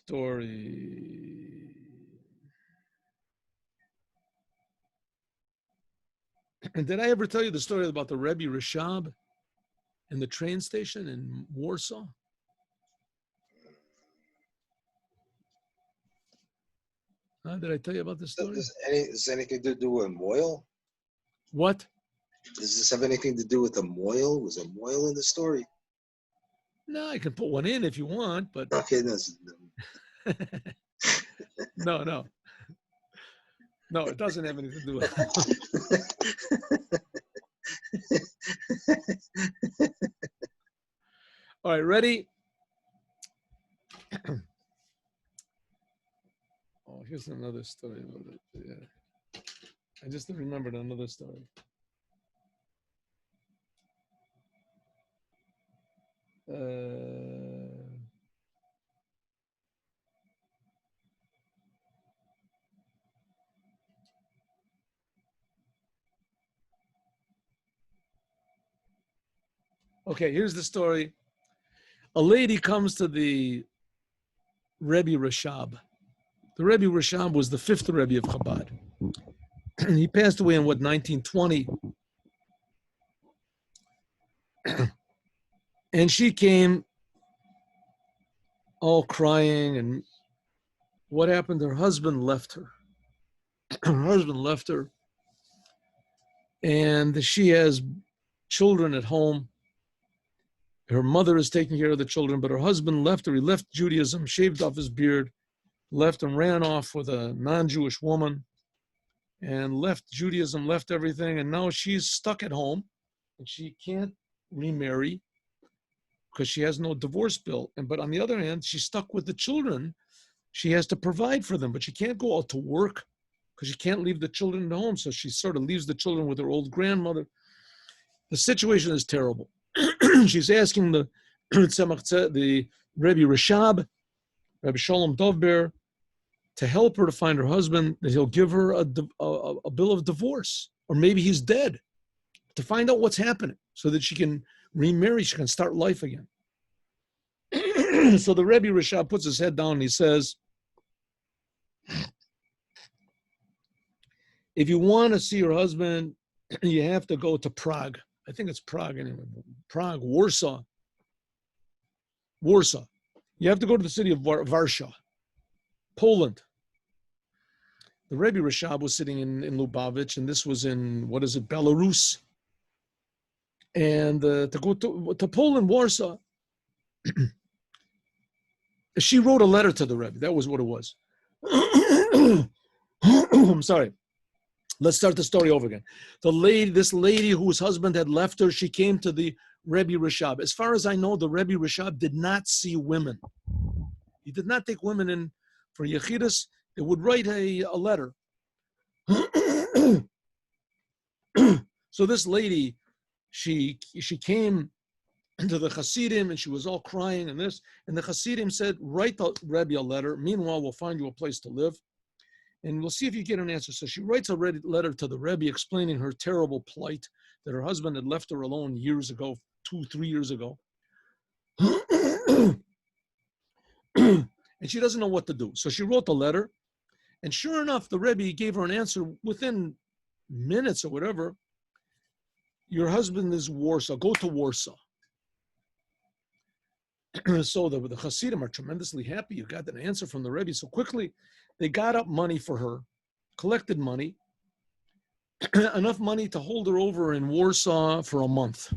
story. And did I ever tell you the story about the Rebbe Rashab in the train station in Warsaw? Did I tell you about this story? Does this anything to do with moil? What? Does this have anything to do with a moil? Was a moil in the story? No, I can put one in if you want, but Okay, no. No, it doesn't have anything to do with it. All right, ready? Oh, here's another story about it. Yeah. I just remembered another story. Okay, here's the story. A lady comes to the Rebbe Rashab. The Rebbe Rashab was the fifth Rebbe of Chabad. He passed away in 1920? And she came all crying, and what happened? Her husband left her. Her husband left her, and she has children at home. Her mother is taking care of the children, but her husband left her. He left Judaism, shaved off his beard, left and ran off with a non-Jewish woman, and left Judaism, left everything, and now she's stuck at home, and she can't remarry because she has no divorce bill. But on the other hand, she's stuck with the children. She has to provide for them, but she can't go out to work because she can't leave the children at home. So she sort of leaves the children with her old grandmother. The situation is terrible. She's asking the Rebbe Rashab, Rabbi Shalom Dovber, to help her to find her husband, that he'll give her a bill of divorce, or maybe he's dead, to find out what's happening so that she can remarry, she can start life again. So the Rebbe Rashab puts his head down and he says, if you want to see your husband, you have to go to Prague. I think it's Prague anyway. Prague, Warsaw. You have to go to the city of Warsaw, Poland. The Rebbe Rashab was sitting in Lubavitch, and this was in, Belarus. And to go to Poland, Warsaw, she wrote a letter to the Rebbe. That was what it was. I'm sorry. Let's start the story over again. This lady whose husband had left her, she came to the Rebbe Rashab. As far as I know, the Rebbe Rashab did not see women. He did not take women in for yechidus. They would write a letter. So this lady, she came to the Chassidim, and she was all crying and this. And the Chassidim said, write the Rebbe a letter. Meanwhile, we'll find you a place to live, and we'll see if you get an answer. So she writes a letter to the Rebbe explaining her terrible plight, that her husband had left her alone years ago, 2-3 years ago. And she doesn't know what to do. So she wrote the letter, and sure enough, the Rebbe gave her an answer within minutes or whatever. Your husband is Warsaw. Go to Warsaw. So the Hasidim are tremendously happy. You got an answer from the Rebbe. So quickly, they got up money for her, collected money, enough money to hold her over in Warsaw for a month.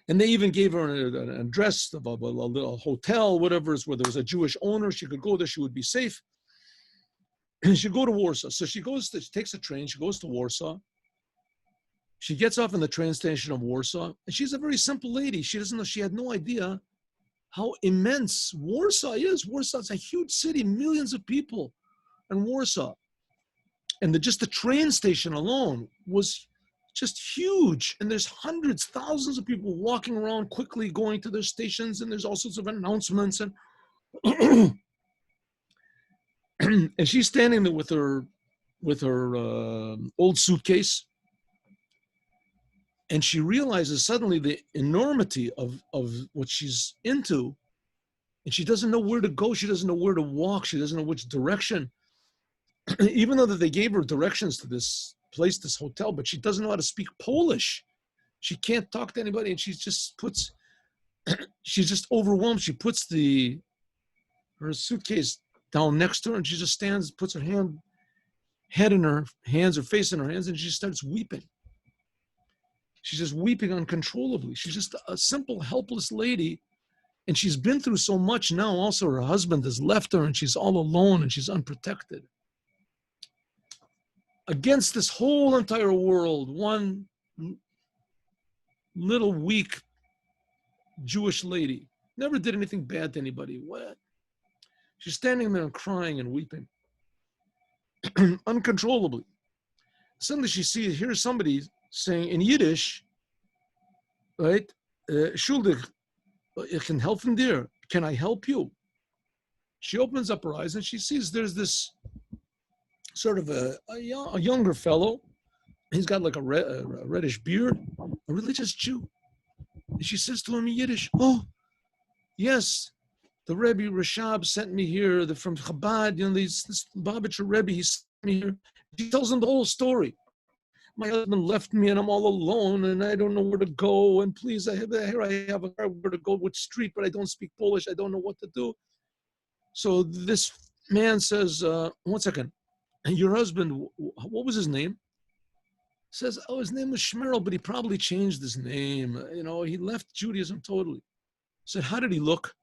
And they even gave her an address of a little hotel, whatever, where there was a Jewish owner. She could go there. She would be safe. And she'd go to Warsaw. So she takes a train. She goes to Warsaw. She gets off in the train station of Warsaw. And she's a very simple lady. She doesn't know. She had no idea how immense Warsaw is. Warsaw's a huge city, millions of people in Warsaw. And just the train station alone was just huge. And there's hundreds, thousands of people walking around quickly going to their stations, and there's all sorts of announcements. And and she's standing there with her old suitcase. And she realizes suddenly the enormity of what she's into, and she doesn't know where to go. She doesn't know where to walk. She doesn't know which direction. Even though that they gave her directions to this place, this hotel, but she doesn't know how to speak Polish. She can't talk to anybody, and she's just overwhelmed. She puts her suitcase down next to her, and she just stands, puts her head in her hands, her face in her hands, and she starts weeping. She's just weeping uncontrollably. She's just a simple, helpless lady, and she's been through so much now. Also, her husband has left her, and she's all alone, and she's unprotected. Against this whole entire world, one little weak Jewish lady, never did anything bad to anybody. What? She's standing there and crying and weeping uncontrollably. Suddenly she hears somebody saying in Yiddish, right? Schuldig, ich can help from there. Can I help you? She opens up her eyes and she sees there's this sort of a younger fellow. He's got like a reddish beard, a religious Jew. And she says to him in Yiddish, oh, yes, the Rebbe Rashab sent me here from Chabad, this Lubavitcher Rebbe, he sent me here. She tells him the whole story. My husband left me and I'm all alone and I don't know where to go. And please, I have a car where to go, which street, but I don't speak Polish. I don't know what to do. So this man says, 1 second, your husband, what was his name? Says, oh, his name was Shmerel, but he probably changed his name. He left Judaism totally. Said, how did he look?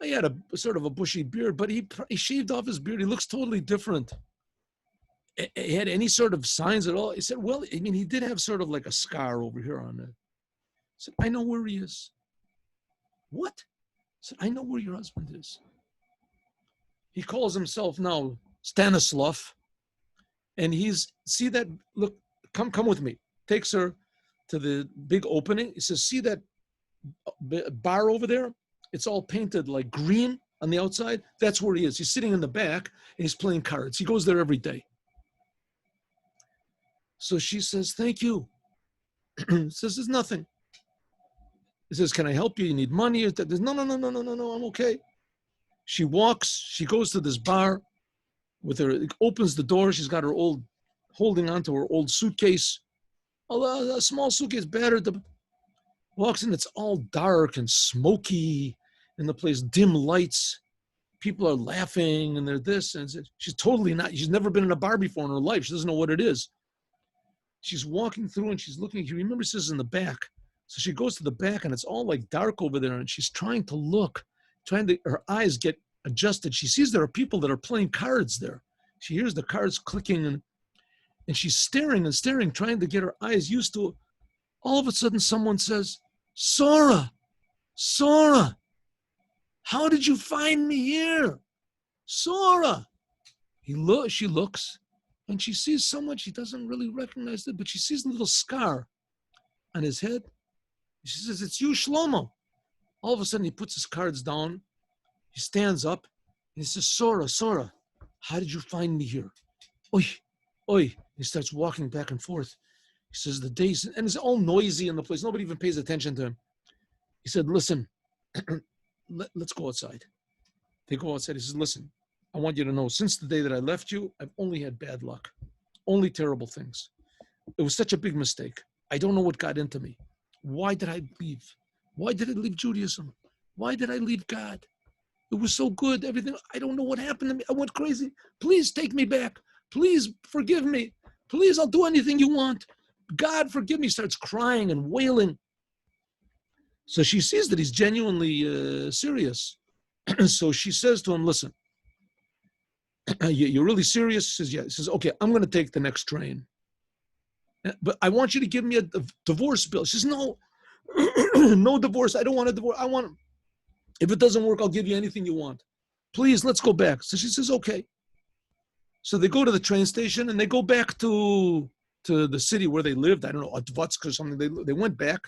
He had a sort of a bushy beard, but he shaved off his beard. He looks totally different. He had any sort of signs at all? He said, well, he did have sort of like a scar over here on it. I said, I know where he is. What? I said, I know where your husband is. He calls himself now Stanislav. And look, come with me. Takes her to the big opening. He says, see that bar over there? It's all painted like green on the outside. That's where he is. He's sitting in the back and he's playing cards. He goes there every day. So she says, thank you. Says, there's nothing. He says, can I help you? You need money? No, I'm okay. She goes to this bar with her, opens the door. She's got holding onto her old suitcase. A small suitcase battered. Walks in, it's all dark and smoky in the place, dim lights. People are laughing and they're this. And she's never been in a bar before in her life. She doesn't know what it is. She's walking through and she's looking. You remember, she says in the back. So she goes to the back and it's all like dark over there. And she's trying to look, her eyes get adjusted. She sees there are people that are playing cards there. She hears the cards clicking and she's staring and staring, trying to get her eyes used to it. All of a sudden someone says, Sora, how did you find me here? Sora. She looks and she sees someone she doesn't really recognize it, but she sees a little scar on his head. She says, it's you, Shlomo. All of a sudden he puts his cards down. He stands up and he says, Sora, how did you find me here? Oi. He starts walking back and forth. He says, the days, and it's all noisy in the place. Nobody even pays attention to him. He said, listen, let's go outside. They go outside. He says, listen, I want you to know, since the day that I left you, I've only had bad luck, only terrible things. It was such a big mistake. I don't know what got into me. Why did I leave? Why did I leave Judaism? Why did I leave God? It was so good, everything. I don't know what happened to me. I went crazy. Please take me back. Please forgive me. Please, I'll do anything you want. God, forgive me. Starts crying and wailing. So she sees that he's genuinely serious. So she says to him, listen, you're really serious? He says, yeah. He says, okay, I'm going to take the next train. But I want you to give me a divorce bill. She says, no, no divorce. I don't want a divorce. If it doesn't work, I'll give you anything you want. Please, let's go back. So she says, okay. So they go to the train station and they go back to the city where they lived. I don't know, Advatsk or something. They went back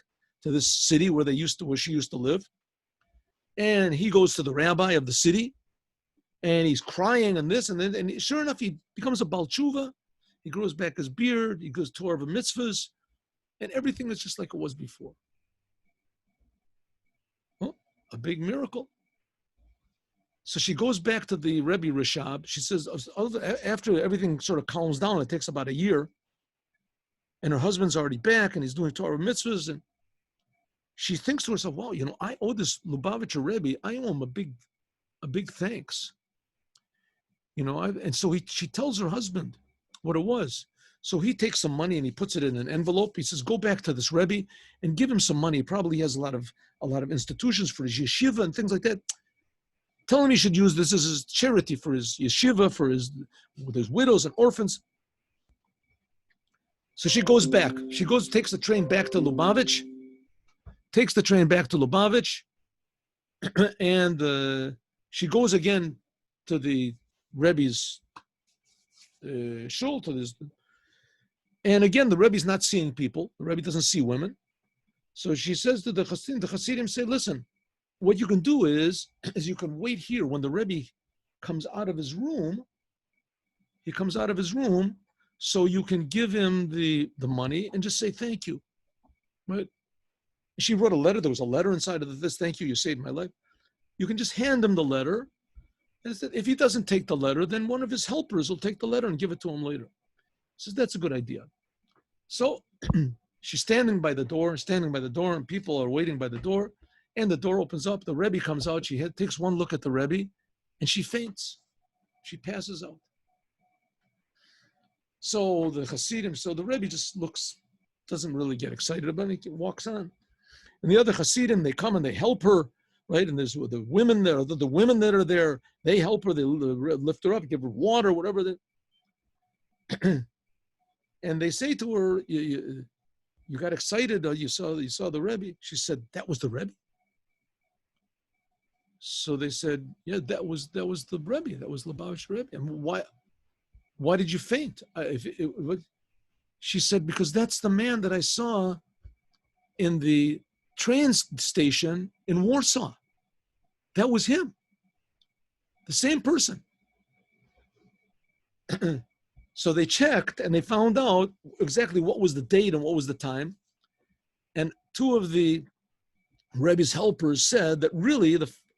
to this city where she used to live. And he goes to the rabbi of the city and he's crying and this and then, and sure enough, he becomes a Baal Tshuva. He grows back his beard. He goes to Torah mitzvahs. and everything is just like it was before. Well, a big miracle. So she goes back to the Rebbe Rishab. She says, after everything sort of calms down, it takes about a year, and her husband's already back, and he's doing Torah mitzvahs, and she thinks to herself, wow, I owe this Lubavitcher Rebbe, I owe him a big thanks. And so she tells her husband what it was. So he takes some money and he puts it in an envelope. He says, go back to this Rebbe and give him some money. He probably has a lot of institutions for his yeshiva and things like that. Tell him he should use this as his charity for his yeshiva, with his widows and orphans. So she goes back. She takes the train back to Lubavitch, and she goes again to the Rebbe's shul, to this. And again, the Rebbe's not seeing people. The Rebbe doesn't see women. So she says to the Chassidim say, listen, what you can do is you can wait here when the Rebbe comes out of his room. He comes out of his room, so you can give him the money and just say thank you. Right? She wrote a letter. There was a letter inside of this. Thank you. You saved my life. You can just hand him the letter. And if he doesn't take the letter, then one of his helpers will take the letter and give it to him later. He says, that's a good idea. So she's standing by the door, and people are waiting by the door. And the door opens up. The Rebbe comes out. She takes one look at the Rebbe, and she faints. She passes out. So the Rebbe just doesn't really get excited about it. He walks on. And the other Chassidim, they come and they help her, right? And there's the women there, the women that are there, they help her, they lift her up, give her water, whatever. And they say to her, you got excited, you saw the Rebbe. She said, that was the Rebbe? So they said, yeah, that was the Rebbe, that was Lubavitcher Rebbe. And why did you faint? She said, because that's the man that I saw in the train station in Warsaw. That was him. The same person. So they checked and they found out exactly what was the date and what was the time. And two of the Rebbe's helpers said that really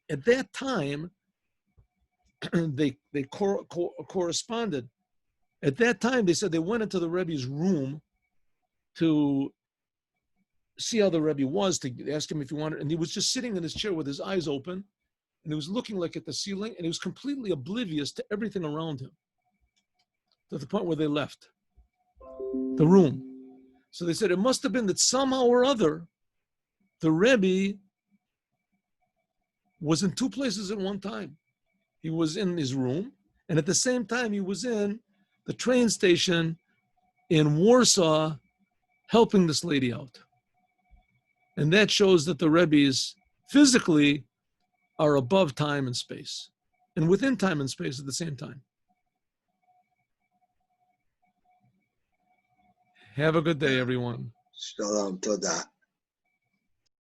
at that time, they corresponded. At that time, they said they went into the Rebbe's room to see how the Rebbe was, to ask him if he wanted, and he was just sitting in his chair with his eyes open, and he was looking like at the ceiling, and he was completely oblivious to everything around him, to the point where they left the room. So they said it must have been that somehow or other, the Rebbe was in two places at one time. He was in his room, and at the same time, he was in the train station in Warsaw helping this lady out. And that shows that the Rebbes physically are above time and space, and within time and space at the same time. Have a good day, everyone. Shalom, toda.